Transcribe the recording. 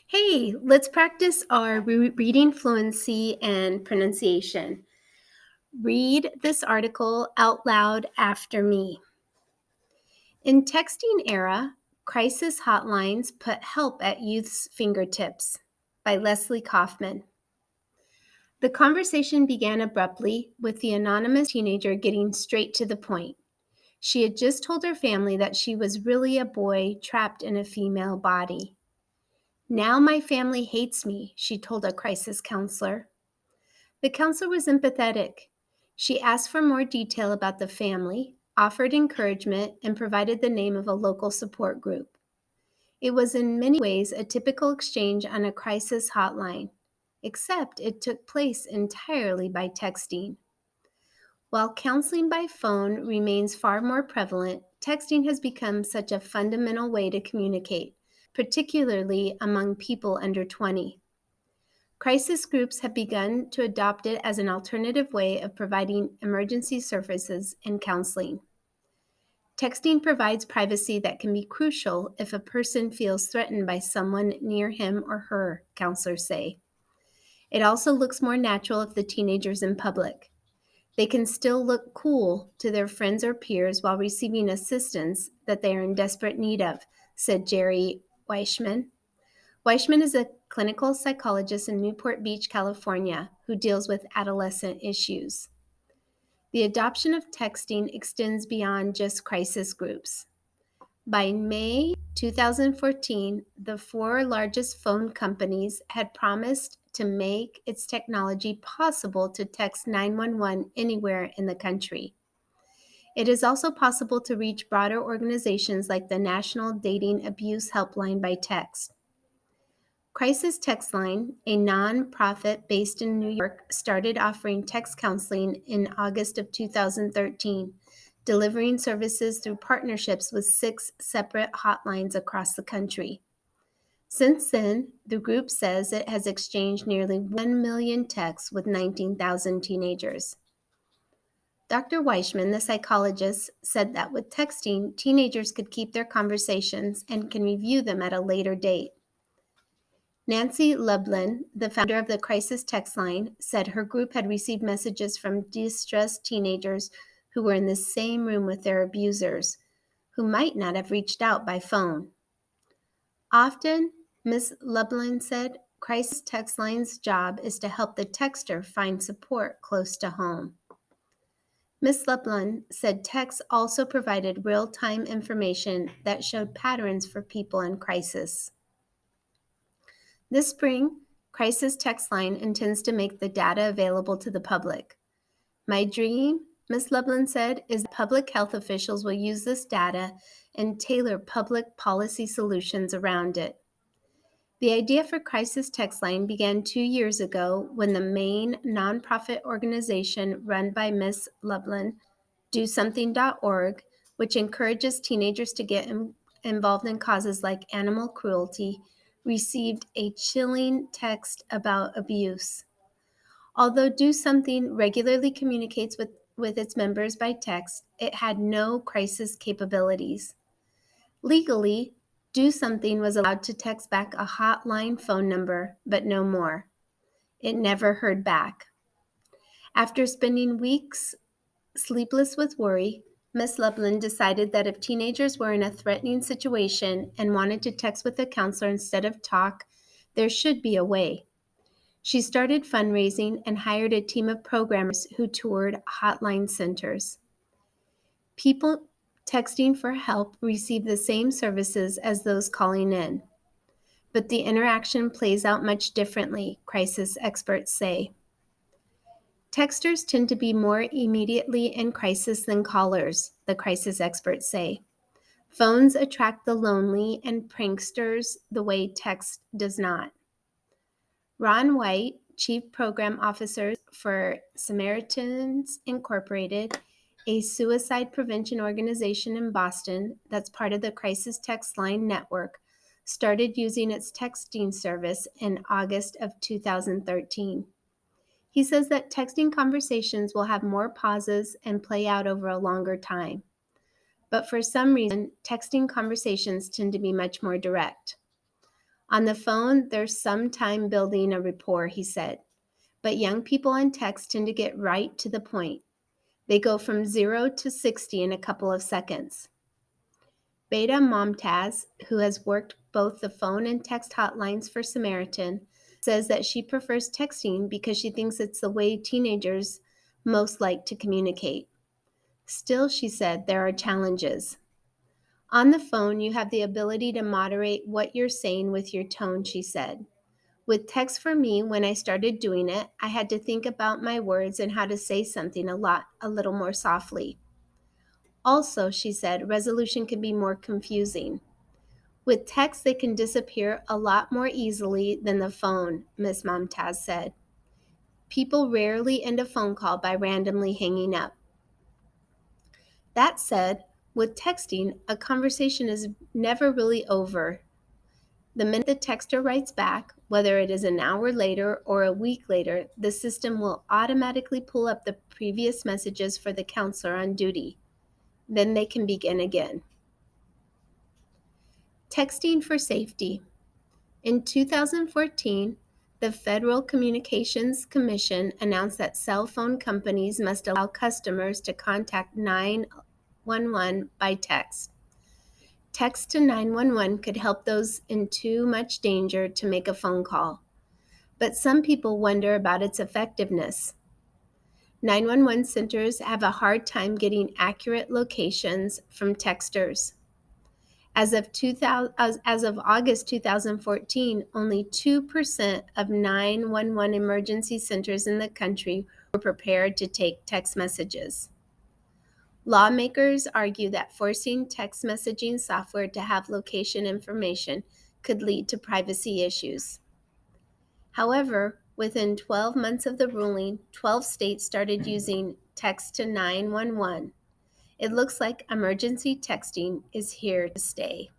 Hey, let's practice our reading fluency and pronunciation. Read this article out loud after me. In texting era, crisis hotlines put help at youth's fingertips by Leslie Kaufman. The conversation began abruptly with the anonymous teenager getting straight to the point. She had just told her family that she was really a boy trapped in a female body. Now my family hates me, she told a crisis counselor. The counselor was empathetic. She asked for more detail about the family, offered encouragement, and provided the name of a local support group. It was in many ways a typical exchange on a crisis hotline, except it took place entirely by texting. While counseling by phone remains far more prevalent, texting has become such a fundamental way to communicate, particularly among people under 20. Crisis groups have begun to adopt it as an alternative way of providing emergency services and counseling. Texting provides privacy that can be crucial if a person feels threatened by someone near him or her, counselors say. It also looks more natural if the teenager's in public. They can still look cool to their friends or peers while receiving assistance that they are in desperate need of, said Jerry Weishman. Weishman is a clinical psychologist in Newport Beach, California, who deals with adolescent issues. The adoption of texting extends beyond just crisis groups. By May 2014, the four largest phone companies had promised to make its technology possible to text 911 anywhere in the country. It is also possible to reach broader organizations like the National Dating Abuse Helpline by text. Crisis Text Line, a nonprofit based in New York, started offering text counseling in August of 2013, delivering services through partnerships with 6 separate hotlines across the country. Since then, the group says it has exchanged nearly 1 million texts with 19,000 teenagers. Dr. Weishman, the psychologist, said that with texting, teenagers could keep their conversations and can review them at a later date. Nancy Lublin, the founder of the Crisis Text Line, said her group had received messages from distressed teenagers who were in the same room with their abusers, who might not have reached out by phone. Often, Ms. Lublin said, Crisis Text Line's job is to help the texter find support close to home. Ms. Lublin said text also provided real-time information that showed patterns for people in crisis. This spring, Crisis Text Line intends to make the data available to the public. My dream, Ms. Lublin said, is that public health officials will use this data and tailor public policy solutions around it. The idea for Crisis Text Line began 2 years ago when the main nonprofit organization run by Ms. Lublin, DoSomething.org, which encourages teenagers to get involved in causes like animal cruelty, received a chilling text about abuse. Although Do Something regularly communicates with its members by text, it had no crisis capabilities. Legally, Do Something was allowed to text back a hotline phone number, but no more. It never heard back. After spending weeks sleepless with worry, Miss Lublin decided that if teenagers were in a threatening situation and wanted to text with a counselor instead of talk, there should be a way. She started fundraising and hired a team of programmers who toured hotline centers. People texting for help receive the same services as those calling in, but the interaction plays out much differently, crisis experts say. Texters tend to be more immediately in crisis than callers, the crisis experts say. Phones attract the lonely and pranksters the way text does not. Ron White, Chief Program Officer for Samaritans Incorporated, a suicide prevention organization in Boston that's part of the Crisis Text Line network, started using its texting service in August of 2013. He says that texting conversations will have more pauses and play out over a longer time. But for some reason, texting conversations tend to be much more direct. On the phone, there's some time building a rapport, he said. But young people on text tend to get right to the point. They go from 0 to 60 in a couple of seconds. Beta Momtaz, who has worked both the phone and text hotlines for Samaritan, says that she prefers texting because she thinks it's the way teenagers most like to communicate. Still, she said, there are challenges. On the phone, you have the ability to moderate what you're saying with your tone, she said. With text for me, when I started doing it, I had to think about my words and how to say something a little more softly. Also, she said, resolution can be more confusing. With text, they can disappear a lot more easily than the phone, Ms. Momtaz said. People rarely end a phone call by randomly hanging up. That said, with texting, a conversation is never really over. The minute the texter writes back, whether it is an hour later or a week later, the system will automatically pull up the previous messages for the counselor on duty. Then they can begin again. Texting for safety. In 2014, the Federal Communications Commission announced that cell phone companies must allow customers to contact 911 by text. Text to 911 could help those in too much danger to make a phone call, but some people wonder about its effectiveness. 911 centers have a hard time getting accurate locations from texters. As of August 2014, only 2% of 911 emergency centers in the country were prepared to take text messages. Lawmakers argue that forcing text messaging software to have location information could lead to privacy issues. However, within 12 months of the ruling, 12 states started using text to 911. It looks like emergency texting is here to stay.